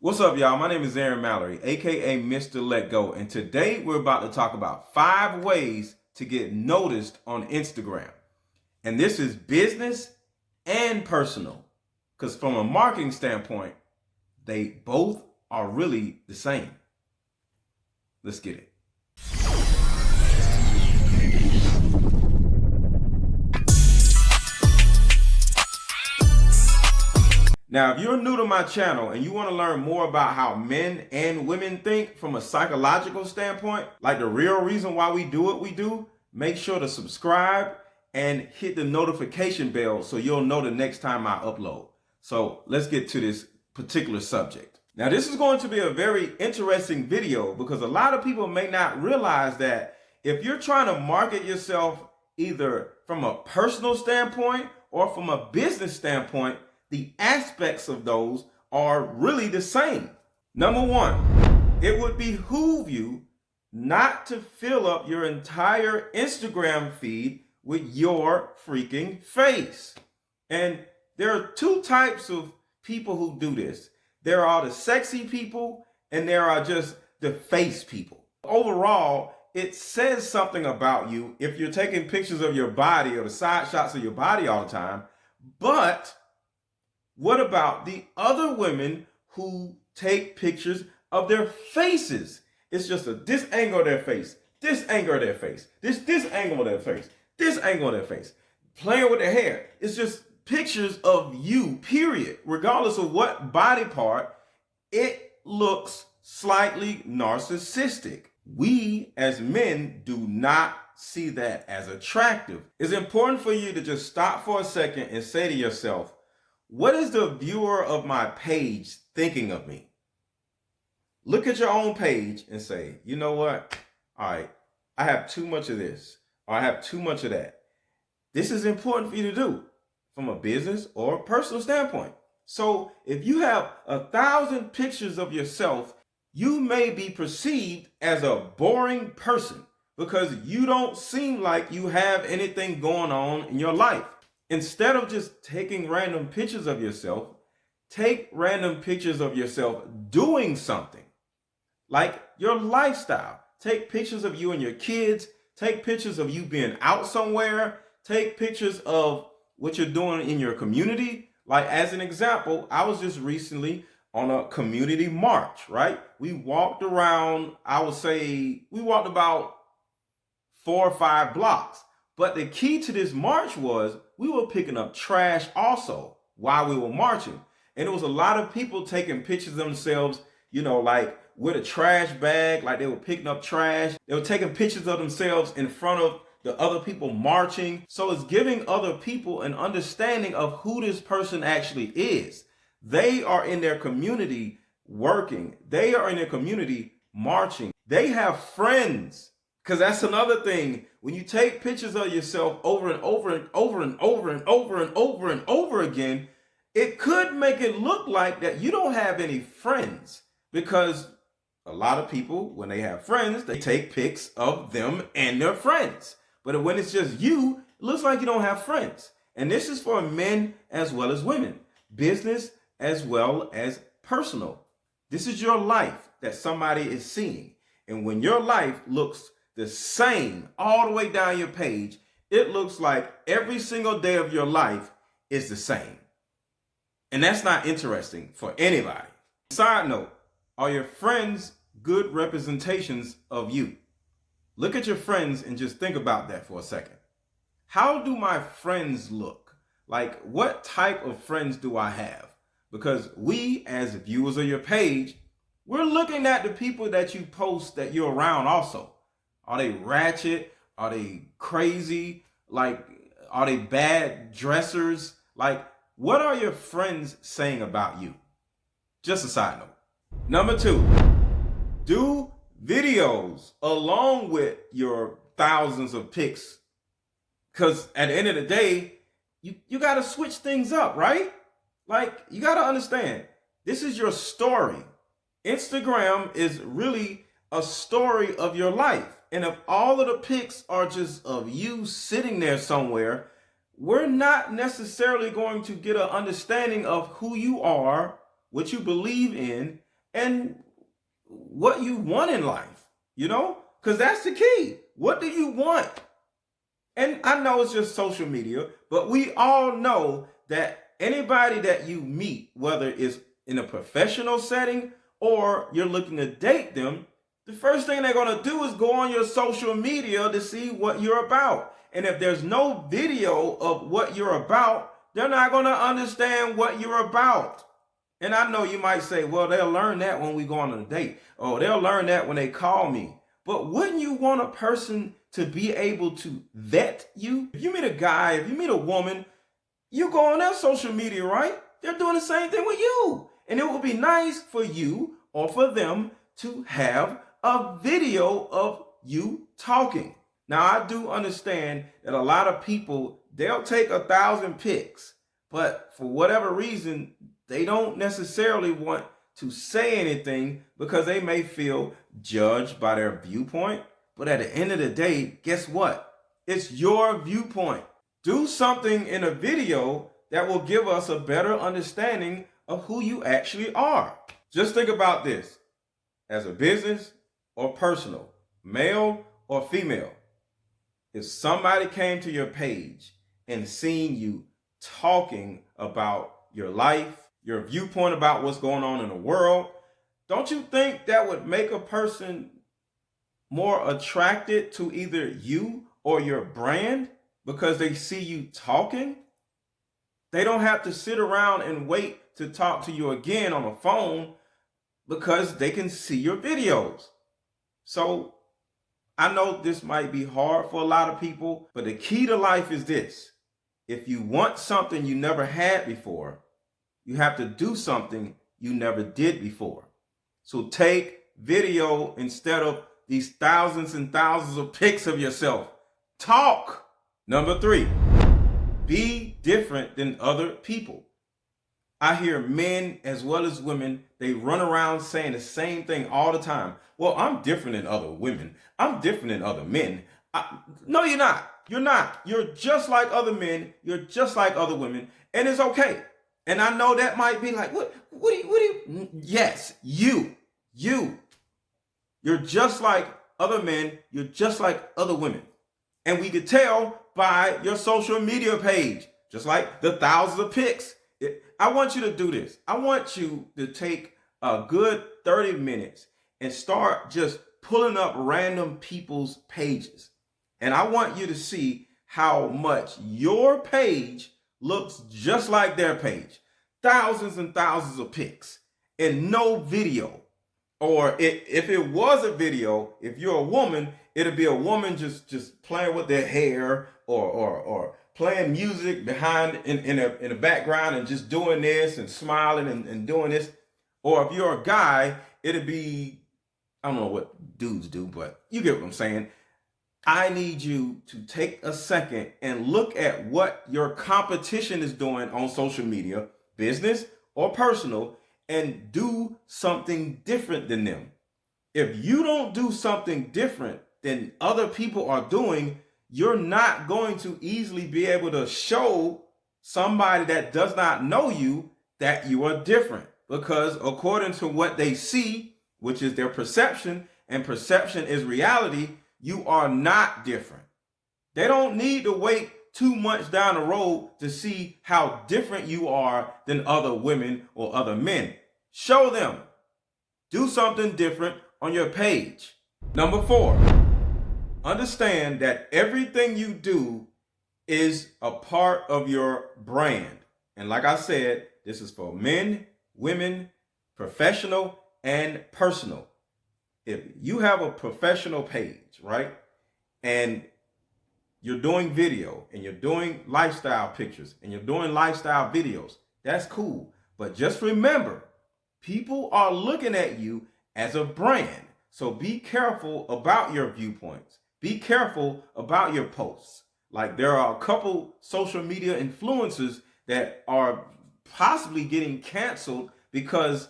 What's up, y'all? My name is Aaron Mallory, aka Mr. Let Go, and today we're about to talk about 5 ways to get noticed on Instagram. And this is business and personal, because from a marketing standpoint, they both are really the same. Let's get it. Now, if you're new to my channel and you want to learn more about how men and women think from a psychological standpoint, like the real reason why we do what we do, make sure to subscribe and hit the notification bell so you'll know the next time I upload. So let's get to this particular subject. Now, this is going to be a very interesting video because a lot of people may not realize that if you're trying to market yourself either from a personal standpoint or from a business standpoint, the aspects of those are really the same. Number one, it would behoove you not to fill up your entire Instagram feed with your freaking face. And there are 2 types of people who do this. There are the sexy people and there are just the face people. Overall, it says something about you if you're taking pictures of your body or the side shots of your body all the time, but what about the other women who take pictures of their faces? It's just this angle of their face, this angle of their face, this angle of their face, this angle of their face, playing with their hair. It's just pictures of you, period. Regardless of what body part, it looks slightly narcissistic. We as men do not see that as attractive. It's important for you to just stop for a second and say to yourself, what is the viewer of my page thinking of me? Look at your own page and say, you know what? All right, I have too much of this, or I have too much of that. This is important for you to do from a business or personal standpoint. So if you have 1,000 pictures of yourself, you may be perceived as a boring person because you don't seem like you have anything going on in your life. Instead of just taking random pictures of yourself, take random pictures of yourself doing something, like your lifestyle. Take pictures of you and your kids. Take pictures of you being out somewhere. Take pictures of what you're doing in your community. Like, as an example, I was just recently on a community march, right? We walked around, I would say, we walked about 4 or 5 blocks. But the key to this march was we were picking up trash also while we were marching. And there was a lot of people taking pictures of themselves, you know, like with a trash bag, like they were picking up trash. They were taking pictures of themselves in front of the other people marching. So it's giving other people an understanding of who this person actually is. They are in their community working. They are in their community marching. They have friends. Because that's another thing. When you take pictures of yourself over and over and over and over and over and over and over again, it could make it look like that you don't have any friends. Because a lot of people, when they have friends, they take pics of them and their friends. But when it's just you, it looks like you don't have friends. And this is for men as well as women. Business as well as personal. This is your life that somebody is seeing. And when your life looks the same all the way down your page, it looks like every single day of your life is the same. And that's not interesting for anybody. Side note, are your friends good representations of you? Look at your friends and just think about that for a second. How do my friends look? Like, what type of friends do I have? Because we, as viewers of your page, we're looking at the people that you post that you're around also. Are they ratchet? Are they crazy? Like, are they bad dressers? Like, what are your friends saying about you? Just a side note. Number 2, do videos along with your thousands of pics. Because at the end of the day, you got to switch things up, right? Like, you got to understand, this is your story. Instagram is really a story of your life. And if all of the pics are just of you sitting there somewhere, we're not necessarily going to get an understanding of who you are, what you believe in, and what you want in life, because that's the key. What do you want? And I know it's just social media, but we all know that anybody that you meet, whether it's in a professional setting or you're looking to date them, the first thing they're going to do is go on your social media to see what you're about. And if there's no video of what you're about, they're not going to understand what you're about. And I know you might say, well, they'll learn that when we go on a date. Oh, they'll learn that when they call me. But wouldn't you want a person to be able to vet you? If you meet a guy, if you meet a woman, you go on their social media, right? They're doing the same thing with you. And it would be nice for you or for them to have a video of you talking. Now, I do understand that a lot of people, they'll take 1,000 pics, but for whatever reason, they don't necessarily want to say anything because they may feel judged by their viewpoint. But at the end of the day, guess what? It's your viewpoint. Do something in a video that will give us a better understanding of who you actually are. Just think about this. As a business or personal, male or female, if somebody came to your page and seen you talking about your life, your viewpoint about what's going on in the world, don't you think that would make a person more attracted to either you or your brand because they see you talking? They don't have to sit around and wait to talk to you again on the phone because they can see your videos. So I know this might be hard for a lot of people, but the key to life is this. If you want something you never had before, you have to do something you never did before. So take video instead of these thousands and thousands of pics of yourself. Talk. Number 3, be different than other people. I hear men as well as women, they run around saying the same thing all the time. Well, I'm different than other women. I'm different than other men. No, you're not. You're not. You're just like other men. You're just like other women. And it's okay. And I know that might be like, what do you, yes, you. You're just like other men. You're just like other women. And we could tell by your social media page, just like the thousands of pics. I want you to do this. I want you to take a good 30 minutes and start just pulling up random people's pages. And I want you to see how much your page looks just like their page. Thousands and thousands of pics and no video. Or if it was a video, if you're a woman, it'll be a woman just playing with their hair or playing music behind in the background and just doing this and smiling and doing this. Or if you're a guy, it'll be, I don't know what dudes do, but you get what I'm saying. I need you to take a second and look at what your competition is doing on social media, business or personal, and do something different than them. If you don't do something different than other people are doing, you're not going to easily be able to show somebody that does not know you that you are different. Because according to what they see, which is their perception, and perception is reality, you are not different. They don't need to wait too much down the road to see how different you are than other women or other men. Show them. Do something different on your page. Number 4, understand that everything you do is a part of your brand. And like I said, this is for men, women, professional, and personal. If you have a professional page, right, and you're doing video and you're doing lifestyle pictures and you're doing lifestyle videos, that's cool. But just remember, people are looking at you as a brand. So be careful about your viewpoints. Be careful about your posts. Like there are a couple social media influencers that are possibly getting canceled because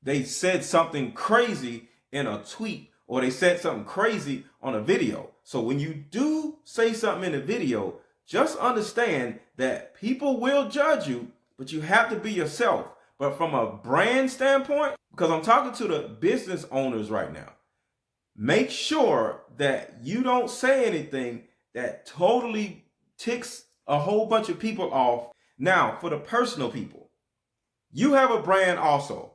they said something crazy in a tweet or they said something crazy on a video. So when you do say something in a video, just understand that people will judge you, but you have to be yourself. But from a brand standpoint, because I'm talking to the business owners right now. Make sure that you don't say anything that totally ticks a whole bunch of people off. Now, for the personal people, you have a brand also.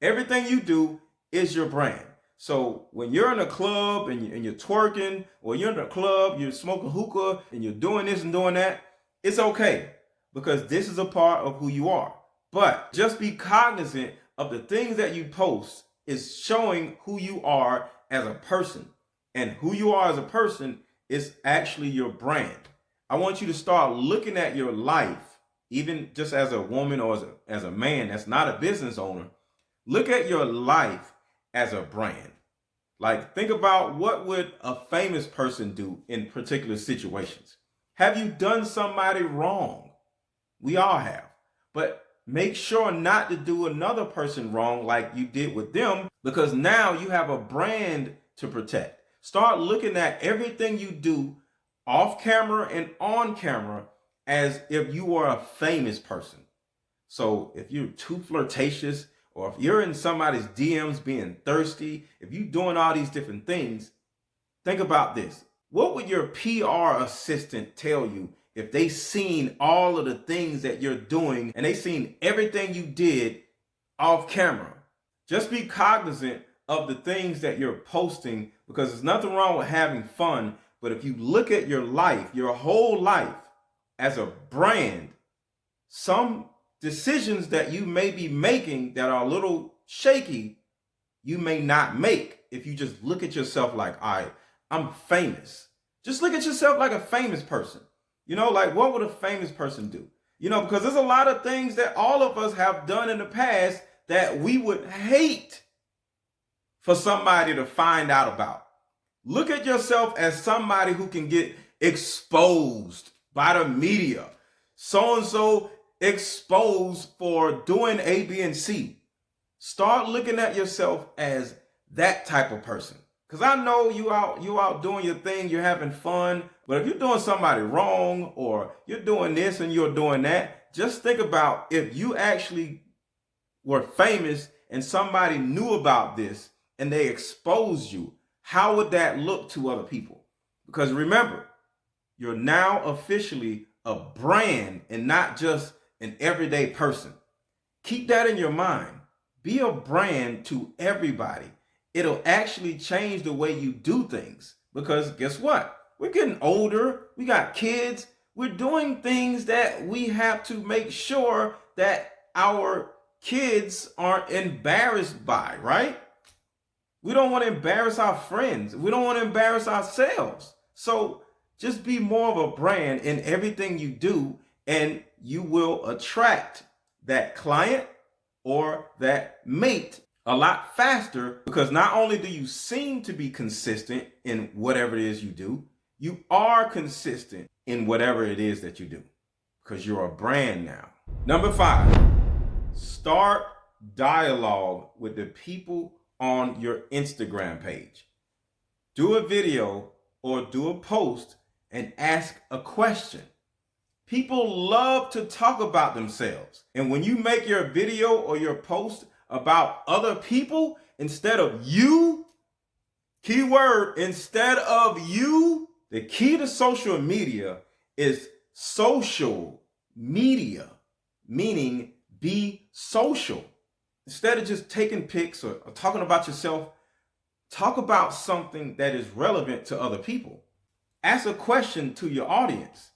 Everything you do is your brand. So when you're in a club and you're twerking, or you're in a club, you're smoking hookah and you're doing this and doing that, it's okay, because this is a part of who you are. But just be cognizant of the things that you post is showing who you are as a person. And who you are as a person is actually your brand. I want you to start looking at your life, even just as a woman or as a man that's not a business owner. Look at your life as a brand. Like, think about what would a famous person do in particular situations. Have you done somebody wrong? We all have. But make sure not to do another person wrong like you did with them, because now you have a brand to protect. Start looking at everything you do off camera and on camera as if you were a famous person. So if you're too flirtatious, or if you're in somebody's DMs being thirsty, if you're doing all these different things, think about this. What would your PR assistant tell you if they seen all of the things that you're doing and they seen everything you did off camera? Just be cognizant of the things that you're posting, because there's nothing wrong with having fun. But if you look at your life, your whole life as a brand, some decisions that you may be making that are a little shaky, you may not make if you just look at yourself like, all right, I'm famous. Just look at yourself like a famous person. You know, like, what would a famous person do? You know, because there's a lot of things that all of us have done in the past that we would hate for somebody to find out about. Look at yourself as somebody who can get exposed by the media. So-and-so exposed for doing A, B, and C. Start looking at yourself as that type of person. Because I know you out doing your thing, you're having fun. But if you're doing somebody wrong, or you're doing this and you're doing that, just think about if you actually were famous and somebody knew about this and they exposed you, how would that look to other people? Because remember, you're now officially a brand and not just an everyday person. Keep that in your mind. Be a brand to everybody. It'll actually change the way you do things, because guess what? We're getting older. We got kids. We're doing things that we have to make sure that our kids aren't embarrassed by, right? We don't want to embarrass our friends. We don't want to embarrass ourselves. So just be more of a brand in everything you do, and you will attract that client or that mate a lot faster, because not only do you seem to be consistent in whatever it is you do, you are consistent in whatever it is that you do, because you're a brand now. Number 5, start dialogue with the people on your Instagram page. Do a video or do a post and ask a question. People love to talk about themselves. And when you make your video or your post about other people instead of you, keyword, instead of you, the key to social media is social media, meaning be social. Instead of just taking pics or talking about yourself, talk about something that is relevant to other people. Ask a question to your audience.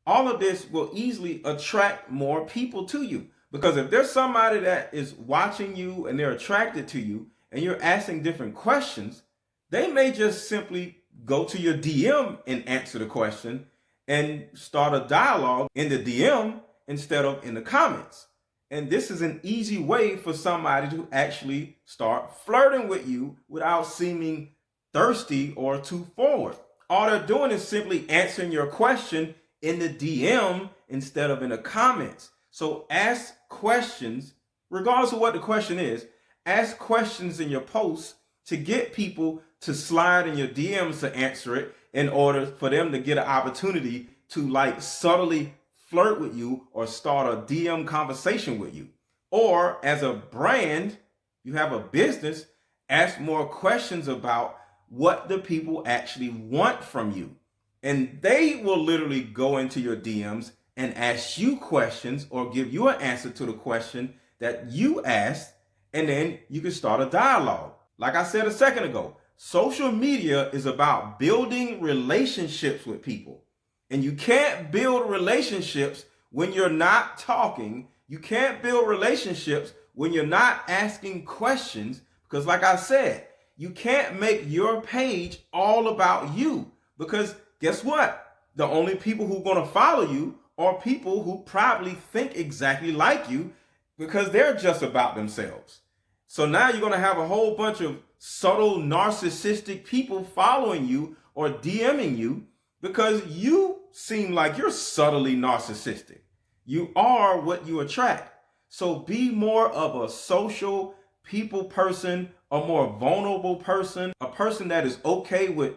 All of this will easily attract more people to you, because if there's somebody that is watching you and they're attracted to you and you're asking different questions, they may just simply go to your DM and answer the question and start a dialogue in the DM instead of in the comments. And this is an easy way for somebody to actually start flirting with you without seeming thirsty or too forward. All they're doing is simply answering your question in the DM instead of in the comments. So ask questions, regardless of what the question is. Ask questions in your posts to get people to slide in your DMs to answer it, in order for them to get an opportunity to like subtly flirt with you or start a DM conversation with you. Or as a brand, You have a business, ask more questions about what the people actually want from you. And they will literally go into your DMs and ask you questions or give you an answer to the question that you asked, and then you can start a dialogue. Like I said a second ago, social media is about building relationships with people. And you can't build relationships when you're not talking. You can't build relationships when you're not asking questions, because like I said, you can't make your page all about you, because guess what? The only people who are going to follow you are people who probably think exactly like you, because they're just about themselves. So now you're going to have a whole bunch of subtle narcissistic people following you or DMing you because you seem like you're subtly narcissistic. You are what you attract. So be more of a social people person, a more vulnerable person, a person that is okay with,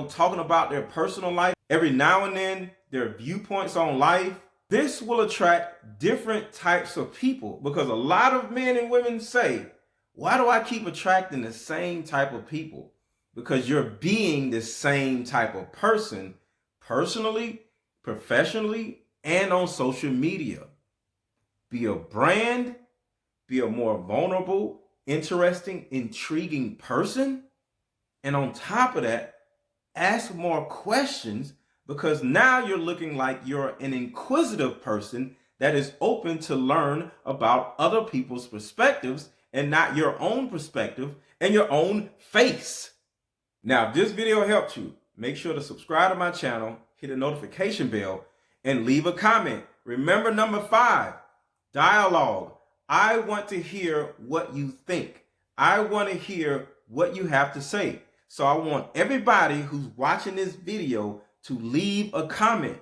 talking about their personal life every now and then, their viewpoints on life. This will attract different types of people, because a lot of men and women say, why do I keep attracting the same type of people? Because you're being the same type of person personally, professionally, and on social media. Be a brand, be a more vulnerable, interesting, intriguing person. And on top of that, ask more questions, because now you're looking like you're an inquisitive person that is open to learn about other people's perspectives and not your own perspective and your own face. Now, if this video helped you, make sure to subscribe to my channel, hit the notification bell, and leave a comment. Remember, number 5, dialogue. I want to hear what you think. I want to hear what you have to say. So I want everybody who's watching this video to leave a comment,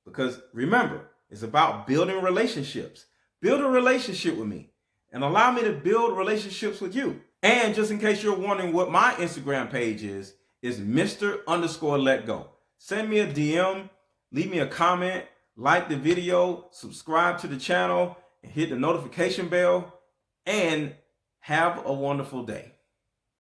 because remember, it's about building relationships. Build a relationship with me and allow me to build relationships with you. And just in case you're wondering what my Instagram page is Mr_Letgo. Send me a DM, leave me a comment, like the video, subscribe to the channel, and hit the notification bell, and have a wonderful day.